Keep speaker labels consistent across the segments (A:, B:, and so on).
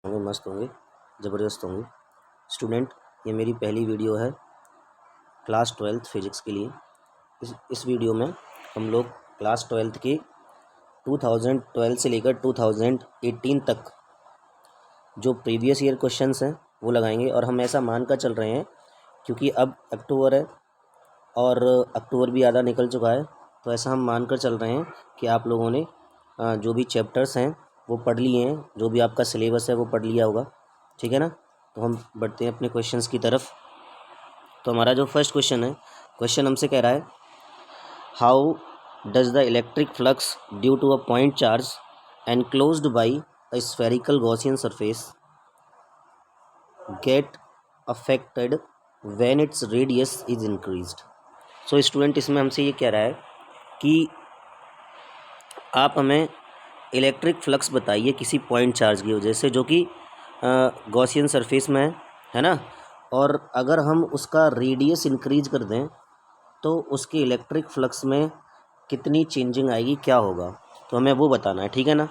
A: होंगे, मस्त होंगे, ज़बरदस्त होंगे। स्टूडेंट, ये मेरी पहली वीडियो है क्लास 12th फिज़िक्स के लिए। इस वीडियो में हम लोग क्लास 12th के 2012 से लेकर 2018 तक जो प्रीवियस ईयर क्वेश्चंस हैं वो लगाएंगे। और हम ऐसा मान कर चल रहे हैं क्योंकि अब अक्टूबर है और अक्टूबर भी आधा निकल चुका है, तो ऐसा हम मान कर चल रहे हैं कि आप लोगों ने जो भी चैप्टर्स हैं वो पढ़ लिए हैं, जो भी आपका सिलेबस है वो पढ़ लिया होगा, ठीक है ना। तो हम बढ़ते हैं अपने क्वेश्चंस की तरफ। तो हमारा जो फर्स्ट क्वेश्चन है, क्वेश्चन हमसे कह रहा है how does the electric flux due to a point charge enclosed by a spherical Gaussian surface get affected when its radius is increased. So student, इसमें हमसे ये कह रहा है कि आप हमें इलेक्ट्रिक फ्लक्स बताइए किसी पॉइंट चार्ज की वजह से जो कि गॉसियन सरफेस में है ना, और अगर हम उसका रेडियस इंक्रीज कर दें तो उसके इलेक्ट्रिक फ्लक्स में कितनी चेंजिंग आएगी, क्या होगा, तो हमें वो बताना है, ठीक है ना।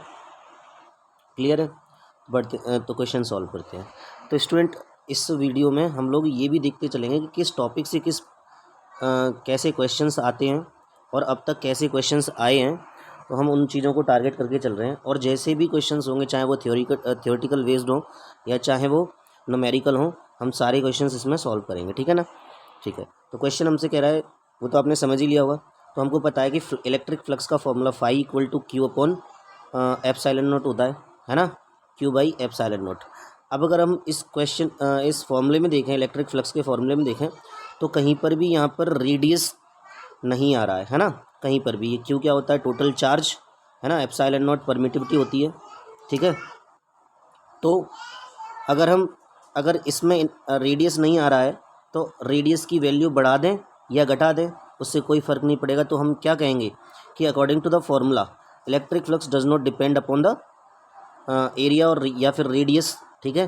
A: क्लियर है। बढ़ते तो क्वेश्चन सॉल्व करते हैं। तो स्टूडेंट, इस वीडियो में हम लोग ये भी देखते चलेंगे कि किस टॉपिक से कैसे क्वेश्चंस आते हैं और अब तक कैसे क्वेश्चंस आए हैं। तो हम उन चीज़ों को टारगेट करके चल रहे हैं, और जैसे भी क्वेश्चंस होंगे, चाहे वो थ्योरेटिकल बेस्ड हो या चाहे वो न्यूमेरिकल हो, हम सारे क्वेश्चंस इसमें सॉल्व करेंगे, ठीक है ना। ठीक है, तो क्वेश्चन हमसे कह रहा है, वो तो आपने समझ ही लिया होगा। तो हमको पता है कि इलेक्ट्रिक फ्लक्स का formula phi equal to q upon epsilon naught होता है ना, क्यू बाई एप्सिलॉन नॉट। अब अगर हम इस फॉर्मूले में देखें, इलेक्ट्रिक फ्लक्स के फॉर्मूले में देखें, तो कहीं पर भी यहाँ पर रेडियस नहीं आ रहा है ना, कहीं पर भी। ये क्यू क्या होता है, टोटल चार्ज, है ना, एप्सिलॉन नॉट परमिटिविटी होती है, ठीक है। तो अगर इसमें रेडियस नहीं आ रहा है तो रेडियस की वैल्यू बढ़ा दें या घटा दें, उससे कोई फ़र्क नहीं पड़ेगा। तो हम क्या कहेंगे कि according to the formula electric flux does not depend upon the area और या फिर रेडियस, ठीक है।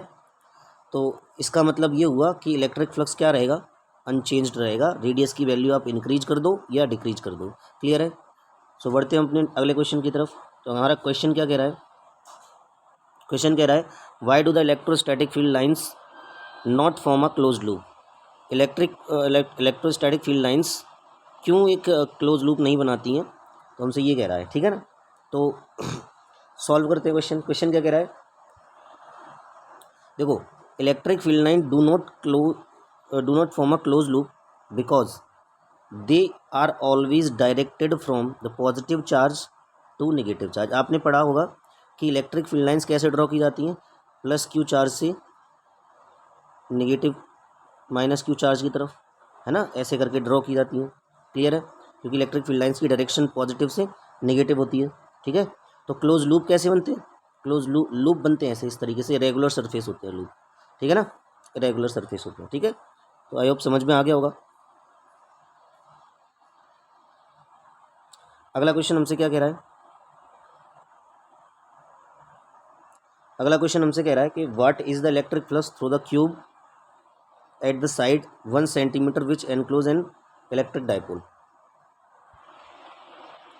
A: तो इसका मतलब ये हुआ कि इलेक्ट्रिक फ्लक्स क्या रहेगा, अनचेंज्ड रहेगा, रेडियस की वैल्यू आप इंक्रीज कर दो या डिक्रीज कर दो। क्लियर है। सो बढ़ते हैं अपने अगले क्वेश्चन की तरफ। तो हमारा क्वेश्चन क्या कह रहा है, क्वेश्चन कह रहा है why do the electrostatic field lines not form a close loop. Electrostatic field lines क्यों एक क्लोज लूप नहीं बनाती हैं, तो हमसे ये कह रहा है, ठीक है ना। तो सॉल्व करते हैं क्वेश्चन। क्वेश्चन क्या कह रहा है, देखो, electric field line do not form a close loop because they are always directed from the positive charge to negative charge. आपने पढ़ा होगा कि इलेक्ट्रिक फील्ड लाइंस कैसे ड्रॉ की जाती हैं, प्लस क्यू चार्ज से नेगेटिव माइनस क्यू चार्ज की तरफ, है ना, ऐसे करके ड्रॉ की जाती हैं। क्लियर है, क्योंकि इलेक्ट्रिक फील्ड लाइंस की डायरेक्शन पॉजिटिव से नेगेटिव होती है, ठीक है। तो क्लोज लूप कैसे बनते हैं, क्लोज लूप बनते हैं ऐसे, इस तरीके से रेगुलर सरफेस होते हैं लूप, ठीक है ना, रेगुलर सरफेस होते हैं, ठीक है। तो आई होप समझ में आ गया होगा। अगला क्वेश्चन हमसे क्या कह रहा है, अगला क्वेश्चन हमसे कह रहा है कि what is the electric flux through the cube at the side 1 centimetre which enclose an electric dipole.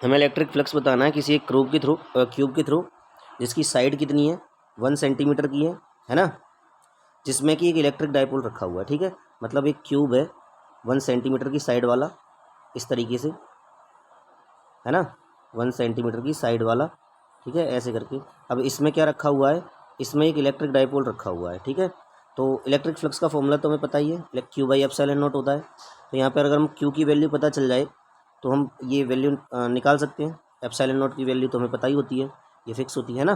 A: हमें इलेक्ट्रिक फ्लक्स बताना है किसी एक क्यूब के थ्रू जिसकी साइड कितनी है, 1 सेंटीमीटर की है ना, जिसमें कि एक इलेक्ट्रिक डाइपोल रखा हुआ है, ठीक है। मतलब एक क्यूब है 1 सेंटीमीटर की साइड वाला, इस तरीके से, है ना, 1 सेंटीमीटर की साइड वाला, ठीक है, ऐसे करके। अब इसमें क्या रखा हुआ है, इसमें एक इलेक्ट्रिक डाइपोल रखा हुआ है, ठीक है। तो इलेक्ट्रिक फ्लक्स का फॉर्मूला तो हमें पता ही है, क्यू बाई एप्सिलॉन नॉट होता है। तो यहाँ पर अगर हम क्यू की वैल्यू पता चल जाए तो हम ये वैल्यू निकाल सकते हैं। एप्सिलॉन नॉट की वैल्यू तो हमें पता ही होती है, ये फिक्स होती है ना।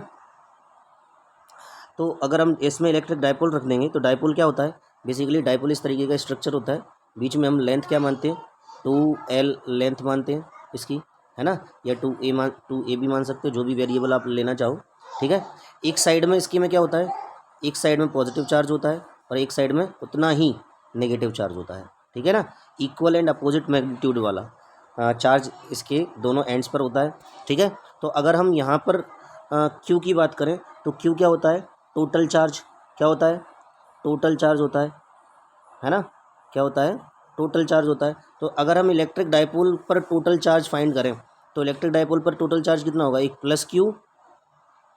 A: तो अगर हम इसमें इलेक्ट्रिक डाइपोल रख देंगे तो डाइपोल क्या होता है, बेसिकली डाइपोल इस तरीके का स्ट्रक्चर होता है, बीच में हम लेंथ क्या मानते हैं, 2L लेंथ मानते हैं इसकी, है ना, या 2A भी मान सकते हो, जो भी वेरिएबल आप लेना चाहो, ठीक है। एक साइड में इसकी में क्या होता है, एक साइड में पॉजिटिव चार्ज होता है और एक साइड में उतना ही नेगेटिव चार्ज होता है, ठीक है ना। इक्वल एंड अपोजिट मैग्नीट्यूड वाला चार्ज इसके दोनों एंड्स पर होता है, ठीक है। तो अगर हम यहाँ पर क्यू की बात करें तो क्यू क्या होता है, टोटल चार्ज, क्या होता है, टोटल चार्ज होता है ना, क्या होता है, टोटल चार्ज होता है। तो अगर हम इलेक्ट्रिक डाइपोल पर टोटल चार्ज फाइंड करें तो इलेक्ट्रिक डाइपोल पर टोटल चार्ज कितना होगा, एक प्लस क्यू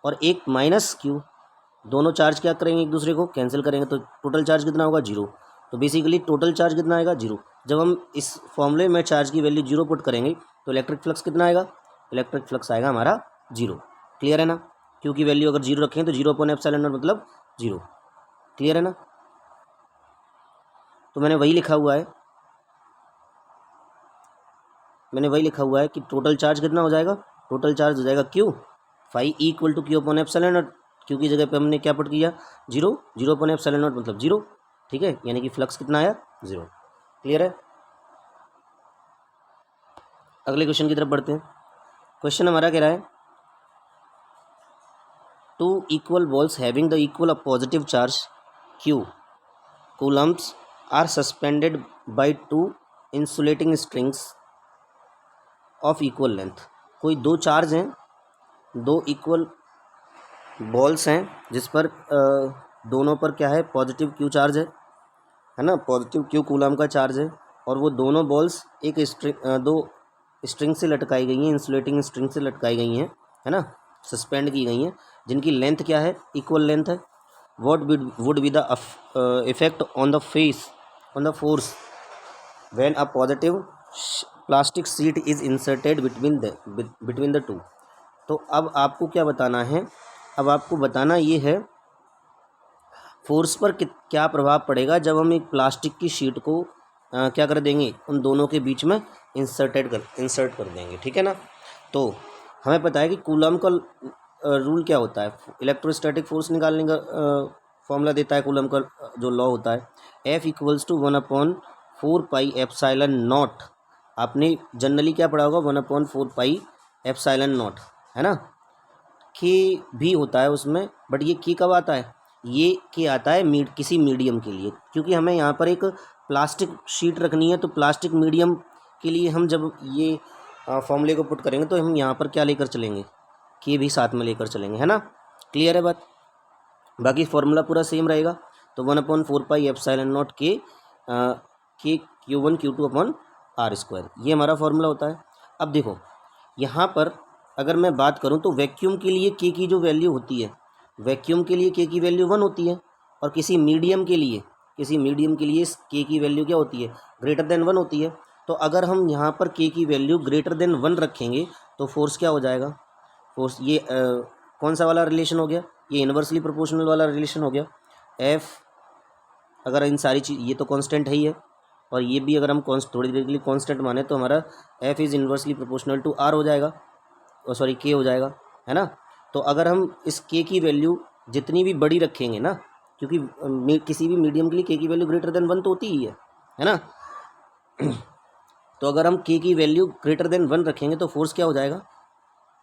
A: और एक माइनस क्यू, दोनों चार्ज क्या करेंगे, एक दूसरे को कैंसिल करेंगे, तो टोटल चार्ज कितना होगा, 0। तो बेसिकली टोटल चार्ज कितना आएगा, 0। जब हम इस फॉर्मूले में चार्ज की वैल्यू 0 पुट करेंगे तो इलेक्ट्रिक फ्लक्स कितना आएगा, इलेक्ट्रिक फ्लक्स आएगा हमारा 0। क्लियर है ना, क्योंकि वैल्यू अगर 0 रखें तो 0/ε0 मतलब 0। क्लियर है ना, तो मैंने वही लिखा हुआ है, कि टोटल चार्ज कितना हो जाएगा, टोटल चार्ज हो जाएगा Q, phi equal to Q/ε0। Q की जगह पे हमने क्या पुट किया, 0, 0/ε0 मतलब 0। ठीक है, यानी कि फ्लक्स कितना आया, 0। क्लियर है। अगले क्वेश्चन की तरफ बढ़ते हैं। क्वेश्चन हमारा कह रहा है, 2 equal balls having the equal positive charge Q coulombs are suspended by 2 insulating strings of equal length। कोई दो चार्ज हैं, दो इक्वल बॉल्स हैं जिस पर दोनों पर क्या है, पॉजिटिव क्यू चार्ज है ना, पॉजिटिव क्यू कूलम का चार्ज है, और वो दोनों बॉल्स एक दो स्ट्रिंग से लटकाई गई हैं, इंसुलेटिंग स्ट्रिंग से लटकाई गई हैं, है ना, सस्पेंड की गई हैं, जिनकी लेंथ क्या है, इक्वल लेंथ है। What would be the effect on the force when a positive plastic sheet is inserted between the two. तो अब आपको क्या बताना है, अब आपको बताना ये है फोर्स पर क्या प्रभाव पड़ेगा जब हम एक प्लास्टिक की शीट को क्या कर देंगे, उन दोनों के बीच में इंसर्ट कर देंगे। ठीक है ना, तो हमें पता है कि कूलम का रूल क्या होता है, इलेक्ट्रोस्टैटिक फोर्स निकालने का फॉर्मूला देता है कूलम का, जो लॉ होता है F = 1/4πε0। आपने जनरली क्या पढ़ा होगा, 1/4πε0, है ना। के भी होता है उसमें, बट ये के कब आता है, ये के आता है किसी मीडियम के लिए, क्योंकि हमें यहाँ पर एक प्लास्टिक शीट रखनी है, तो प्लास्टिक मीडियम के लिए हम जब ये फॉर्मूले को पुट करेंगे तो हम यहाँ पर क्या लेकर चलेंगे, के भी साथ में लेकर चलेंगे, है ना। क्लियर है बात, बाकी फॉर्मूला पूरा सेम रहेगा। तो 1/4πε0 के Q1 Q2/r², ये हमारा फॉर्मूला होता है। अब देखो यहाँ पर अगर मैं बात करूँ तो वैक्यूम के लिए के की जो वैल्यू होती है, वैक्यूम के लिए के की वैल्यू 1 होती है, और किसी मीडियम के लिए के की वैल्यू क्या होती है, >1 होती है। तो अगर हम यहाँ पर के की वैल्यू >1 रखेंगे तो फोर्स क्या हो जाएगा, फोर्स ये कौन सा वाला रिलेशन हो गया, ये इन्वर्सली प्रोपोर्शनल वाला रिलेशन हो गया। F अगर इन सारी चीज़, ये तो कांस्टेंट है ही है, और ये भी अगर हम थोड़ी देर के लिए कांस्टेंट माने तो हमारा F is inversely proportional to R हो जाएगा, सॉरी के हो जाएगा, है ना। तो अगर हम इस के की वैल्यू जितनी भी बड़ी रखेंगे ना, क्योंकि किसी भी मीडियम के लिए के की वैल्यू >1 तो होती ही है ना। तो अगर हम के की वैल्यू >1 रखेंगे तो फोर्स क्या हो जाएगा,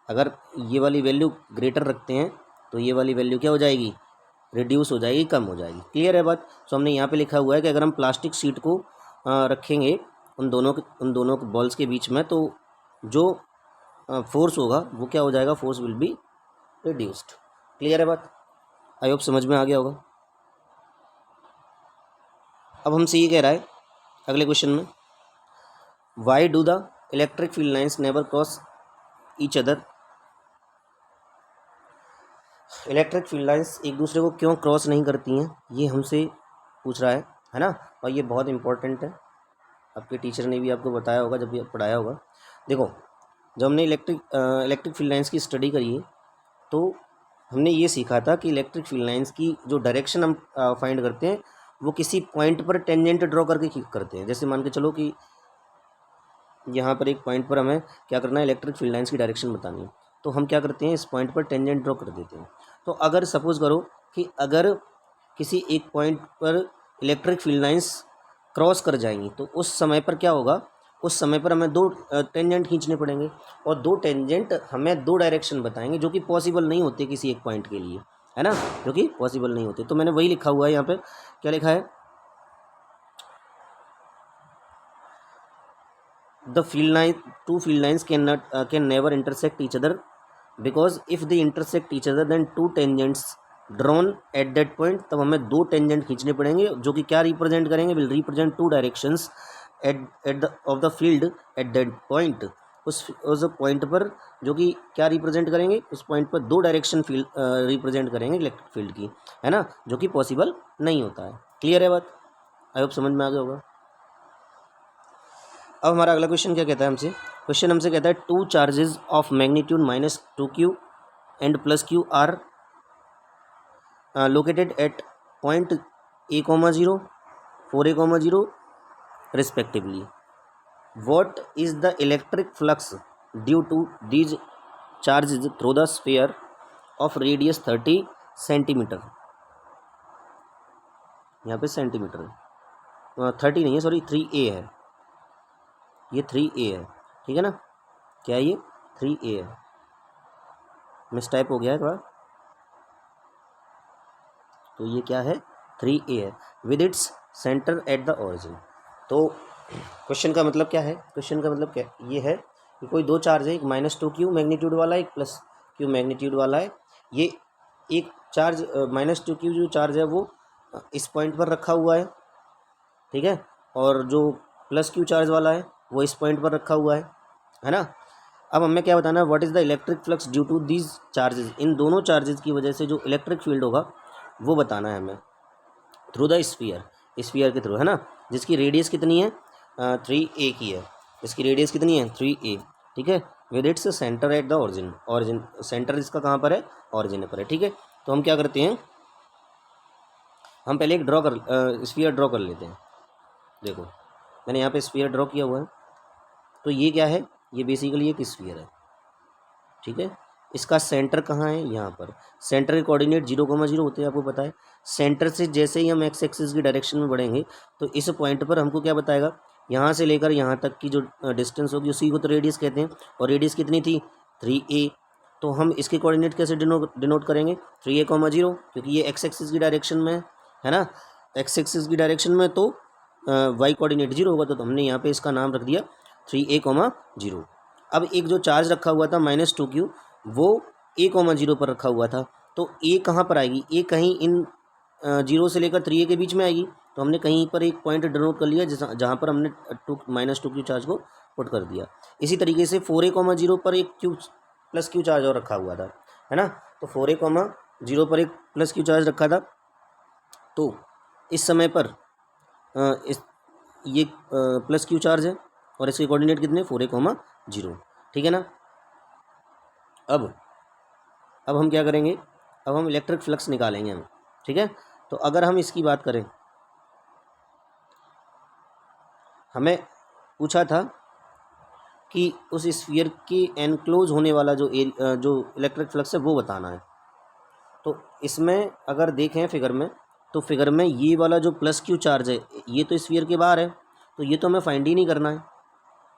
A: अगर ये वाली वैल्यू ग्रेटर रखते हैं तो ये वाली वैल्यू क्या हो जाएगी, रिड्यूस हो जाएगी, कम हो जाएगी। क्लियर है बात। सो हमने यहाँ पे लिखा हुआ है कि अगर हम प्लास्टिक शीट को रखेंगे उन दोनों बॉल्स के बीच में, तो जो फोर्स होगा वो क्या हो जाएगा, force will be reduced. Clear है बात, आई होप समझ में आ गया होगा। अब हमसे ये कह रहा है अगले क्वेश्चन में, why do the electric field lines never cross each other. Electric field lines एक दूसरे को क्यों क्रॉस नहीं करती हैं, ये हमसे पूछ रहा है ना, और ये बहुत इंपॉर्टेंट है, आपके टीचर ने भी आपको बताया होगा जब भी पढ़ाया होगा। देखो जब हमने इलेक्ट्रिक फील्ड लाइन्स की स्टडी करी है तो हमने ये सीखा था कि इलेक्ट्रिक फील्ड लाइन्स की जो डायरेक्शन हम फाइंड करते हैं वो किसी पॉइंट पर टेंजेंट ड्रॉ करके करते हैं। जैसे मान के चलो कि यहाँ पर एक पॉइंट पर हमें क्या करना है, इलेक्ट्रिक फील्ड लाइन्स की डायरेक्शन बतानी है, तो हम क्या करते हैं, इस पॉइंट पर टेंजेंट ड्रॉ कर देते हैं। तो अगर सपोज करो कि अगर किसी एक पॉइंट पर इलेक्ट्रिक फील्ड लाइन्स क्रॉस कर जाएंगी तो उस समय पर क्या होगा, उस समय पर हमें 2 टेंजेंट खींचने पड़ेंगे, और 2 टेंजेंट हमें 2 डायरेक्शन बताएंगे जो कि पॉसिबल नहीं होते किसी एक पॉइंट के लिए, है ना, जो कि पॉसिबल नहीं होते। तो मैंने वही लिखा हुआ है यहाँ पे, क्या लिखा है, two field lines can never intersect each other because if they intersect each other then 2 tangents drawn at that point, तब हमें 2 टेंजेंट खींचने पड़ेंगे जो कि क्या रिप्रेजेंट करेंगे, will represent 2 directions of the field at that point। उस point पर, जो कि क्या रिप्रेजेंट करेंगे, उस पॉइंट पर दो डायरेक्शन फील्ड रिप्रेजेंट करेंगे इलेक्ट्रिक फील्ड की, है ना, जो कि पॉसिबल नहीं होता है। क्लियर है बात? आई होप समझ में आ गया होगा। अब हमारा अगला क्वेश्चन क्या कहता है हमसे, क्वेश्चन हमसे कहता है two charges of magnitude -2q and +q are located at point a,0 4a,0 respectively. What is the electric flux due to these charges through the sphere of radius 30 centimetre? यहाँ पे centimetre है, 30 नहीं है, sorry 3a है, ये 3a है, ठीक है ना, क्या है ये 3a है, मिस टाइप हो गया है थोड़ा, तो ये क्या है 3a है with its centre at the origin. तो क्वेश्चन का मतलब क्या है, क्वेश्चन का मतलब क्या ये है कि कोई दो चार्ज है, एक -2q मैग्नीट्यूड वाला, एक +q मैग्नीट्यूड वाला है। ये एक चार्ज -2q जो चार्ज है वो इस पॉइंट पर रखा हुआ है, ठीक है, और जो +q चार्ज वाला है वो इस पॉइंट पर रखा हुआ है ना। अब हमें क्या बताना है, what is the electric flux due to these charges, इन दोनों चार्जेस की वजह से जो इलेक्ट्रिक फील्ड होगा वो बताना है हमें थ्रू द स्फीयर के थ्रू, है ना, जिसकी रेडियस कितनी है 3a की है, इसकी रेडियस कितनी है 3a, ठीक है, with its centre at the origin centre इसका कहाँ पर है, ऑरिजिन पर है, ठीक है। तो हम क्या करते हैं, हम पहले एक स्फीयर ड्रॉ कर लेते हैं। देखो मैंने यहाँ पे स्फीयर ड्रॉ किया हुआ है, तो ये क्या है, ये बेसिकली एक स्फीयर है, ठीक है, इसका सेंटर कहाँ है, यहाँ पर। सेंटर के कोऑर्डिनेट 0,0 होते हैं, आपको पता है। सेंटर से जैसे ही हम एक्स एक्सिस की डायरेक्शन में बढ़ेंगे तो इस पॉइंट पर हमको क्या बताएगा, यहाँ से लेकर यहाँ तक की जो डिस्टेंस होगी उसी को तो रेडियस कहते हैं, और रेडियस कितनी थी 3a। तो हम इसके कोऑर्डिनेट कैसे डिनोट करेंगे 3a,0, क्योंकि ये एक्स एक्सिस की डायरेक्शन में है ना, एक्स एक्सिस की डायरेक्शन में तो वाई कोऑर्डिनेट 0 होगा, तो हमने यहाँ पर इसका नाम रख दिया 3a,0। अब एक जो चार्ज रखा हुआ था -2q वो a,0 पर रखा हुआ था, तो a कहाँ पर आएगी, a कहीं इन 0 से लेकर 3a के बीच में आएगी, तो हमने कहीं पर एक पॉइंट डिनोट कर लिया जहाँ पर हमने -2q चार्ज को पुट कर दिया। इसी तरीके से 4a,0 पर एक +q चार्ज और रखा हुआ था, है ना, तो 4a,0 पर एक +q चार्ज रखा था, तो इस समय पर ये +q चार्ज है और इसके कोऑर्डिनेट कितने 4a,0, ठीक है ना। अब हम क्या करेंगे, अब हम इलेक्ट्रिक फ्लक्स निकालेंगे हम, ठीक है। तो अगर हम इसकी बात करें, हमें पूछा था कि उस स्फीयर के एनक्लोज होने वाला जो इलेक्ट्रिक फ्लक्स है वो बताना है। तो इसमें अगर देखें फिगर में, तो फिगर में ये वाला जो +q चार्ज है ये तो स्फीयर के बाहर है, तो ये तो हमें फाइंड ही नहीं करना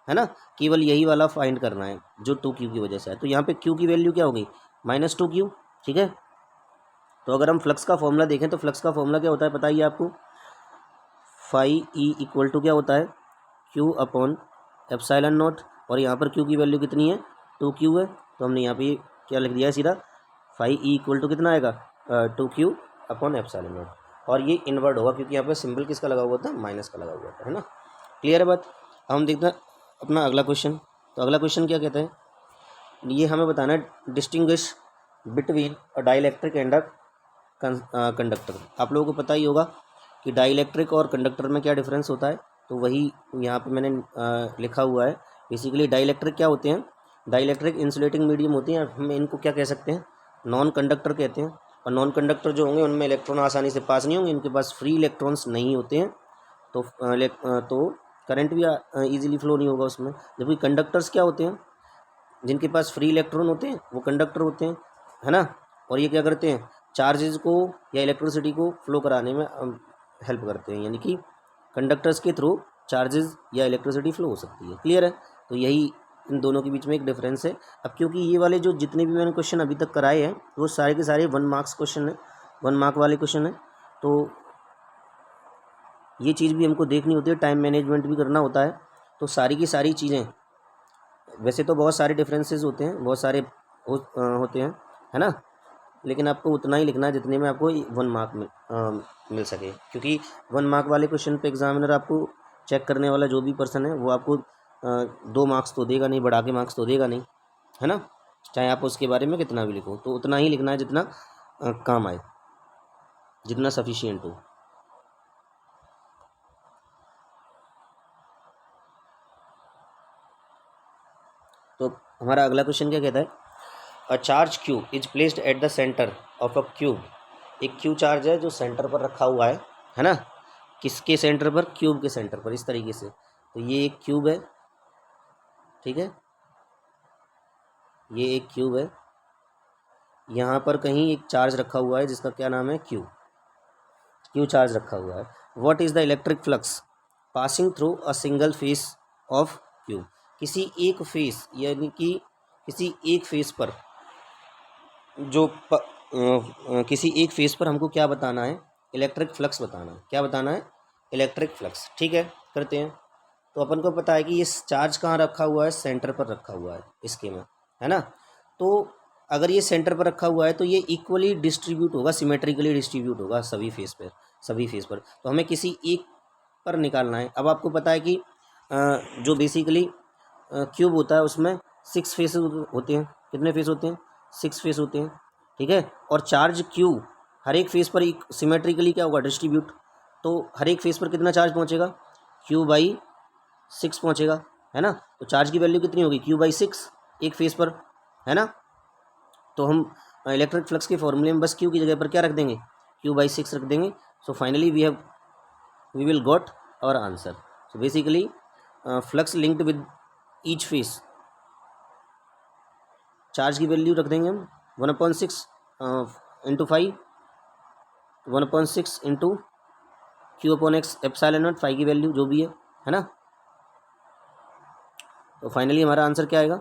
A: है ना, केवल यही वाला फाइंड करना है जो 2q की वजह से है। तो यहाँ पे q की वैल्यू क्या होगी -2q, ठीक है। तो अगर हम फ्लक्स का फॉर्मूला देखें तो फ्लक्स का फॉर्मूला क्या होता है बताइए आपको, φe = क्या होता है Q/ε0, और यहाँ पर q की वैल्यू कितनी है 2q है, तो हमने यहाँ पे क्या लिख दिया है सीधा, φe = कितना आएगा 2q/ε0, और ये इनवर्ड होगा क्योंकि यहाँ पे सिंबल किसका लगा हुआ था, माइनस का लगा हुआ था, है ना। क्लियर है बात। अब हम देखते हैं अपना अगला क्वेश्चन। तो अगला क्वेश्चन क्या कहता है, ये हमें बताना है distinguish between a dielectric and a conductor. आप लोगों को पता ही होगा कि डाइलेक्ट्रिक और कंडक्टर में क्या डिफरेंस होता है, तो वही यहाँ पे मैंने लिखा हुआ है। बेसिकली डाइलेक्ट्रिक क्या होते हैं, डाइलेक्ट्रिक इंसुलेटिंग मीडियम होते हैं, हम इनको क्या कह सकते हैं, नॉन कंडक्टर कहते हैं। और नॉन कंडक्टर जो होंगे उनमें इलेक्ट्रॉन आसानी से पास नहीं होंगे, इनके पास फ्री इलेक्ट्रॉन्स नहीं होते हैं, तो करंट भी ईजिली फ्लो नहीं होगा उसमें। जबकि कंडक्टर्स क्या होते हैं, जिनके पास फ्री इलेक्ट्रॉन होते हैं वो कंडक्टर होते हैं, है ना, और ये क्या करते हैं, चार्जेस को या इलेक्ट्रिसिटी को फ्लो कराने में हेल्प करते हैं, यानी कि कंडक्टर्स के थ्रू चार्जेस या इलेक्ट्रिसिटी फ्लो हो सकती है। क्लियर है। तो यही इन दोनों के बीच में एक डिफरेंस है। अब क्योंकि ये वाले जो जितने भी मैंने क्वेश्चन अभी तक कराए हैं वो सारे के सारे 1 मार्क्स क्वेश्चन है, 1 मार्क वाले क्वेश्चन है, तो ये चीज़ भी हमको देखनी होती है, टाइम मैनेजमेंट भी करना होता है। तो सारी की सारी चीज़ें, वैसे तो बहुत सारे डिफरेंसेस होते हैं, बहुत सारे होते हैं, है ना, लेकिन आपको उतना ही लिखना है जितने में आपको 1 मार्क मिल सके, क्योंकि 1 मार्क वाले क्वेश्चन पे एग्जामिनर आपको चेक करने वाला जो भी पर्सन है वो आपको 2 मार्क्स तो देगा नहीं, बढ़ा के मार्क्स तो देगा नहीं, है ना। चाहे आप उसके बारे में कितना भी लिखो, तो उतना ही लिखना है जितना काम आए, जितना सफिशिएंट हो। तो हमारा अगला क्वेश्चन क्या कहता है, a charge cube is placed at the centre of a cube. एक क्यू चार्ज है जो सेंटर पर रखा हुआ है ना। किसके सेंटर पर, क्यूब के सेंटर पर, इस तरीके से। तो ये एक क्यूब है, ठीक है, ये एक क्यूब है, यहाँ पर कहीं एक चार्ज रखा हुआ है जिसका क्या नाम है, क्यू। क्यू चार्ज रखा हुआ है। What is the electric flux passing through a single phase of cube. किसी एक फेस, यानी कि किसी एक फेस पर जो किसी एक फेस पर हमको क्या बताना है, इलेक्ट्रिक फ्लक्स बताना है। क्या बताना है, इलेक्ट्रिक फ्लक्स। ठीक है, करते हैं। तो अपन को पता है कि ये चार्ज कहाँ रखा हुआ है, सेंटर पर रखा हुआ है इसके में, है ना। तो अगर ये सेंटर पर रखा हुआ है तो ये इक्वली डिस्ट्रीब्यूट होगा, सिमेट्रिकली डिस्ट्रीब्यूट होगा सभी फेस पर, सभी फेस पर। तो हमें किसी एक पर निकालना है। अब आपको पता है कि जो बेसिकली क्यूब होता है उसमें 6 फेस होते हैं। कितने फेस होते हैं, 6 फेस होते हैं, ठीक है। और चार्ज क्यू हर एक फेस पर एक सिमेट्रिकली क्या होगा, डिस्ट्रीब्यूट। तो हर एक फेस पर कितना चार्ज पहुंचेगा, Q/6 पहुंचेगा, है ना। तो चार्ज की वैल्यू कितनी होगी, Q/6 एक फेस पर, है ना। तो हम इलेक्ट्रिक फ्लक्स के फॉर्मूले में बस Q की जगह पर क्या रख देंगे, Q/6 रख देंगे। So finally we will got our answer. So basically flux linked with each face, charge की वैल्यू रख देंगे हम 1/6 into 5, 1/6 into Q/x epsilon not, 5 की वैल्यू जो भी है ना। तो फाइनली हमारा आंसर क्या आएगा,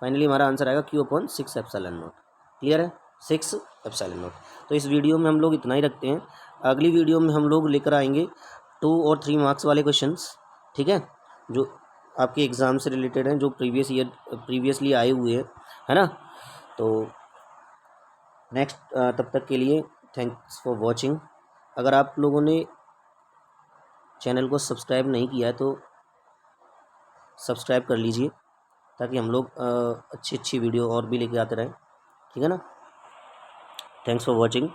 A: फाइनली हमारा आंसर आएगा Q/6 एप्सिलॉन नॉट। क्लियर है, 6 एप्सिलॉन नॉट। तो इस वीडियो में हम लोग इतना ही रखते हैं। अगली वीडियो में हम लोग लेकर आएंगे 2 और 3 मार्क्स वाले क्वेश्चंस, ठीक है, जो आपके एग्ज़ाम से रिलेटेड हैं, जो प्रीवियसली आए हुए हैं, है ना। तो नेक्स्ट तब तक के लिए थैंक्स फॉर वॉचिंग। अगर आप लोगों ने चैनल को सब्सक्राइब नहीं किया है तो सब्सक्राइब कर लीजिए, ताकि हम लोग अच्छी अच्छी वीडियो और भी लेके आते रहें, ठीक है ना। Thanks for watching.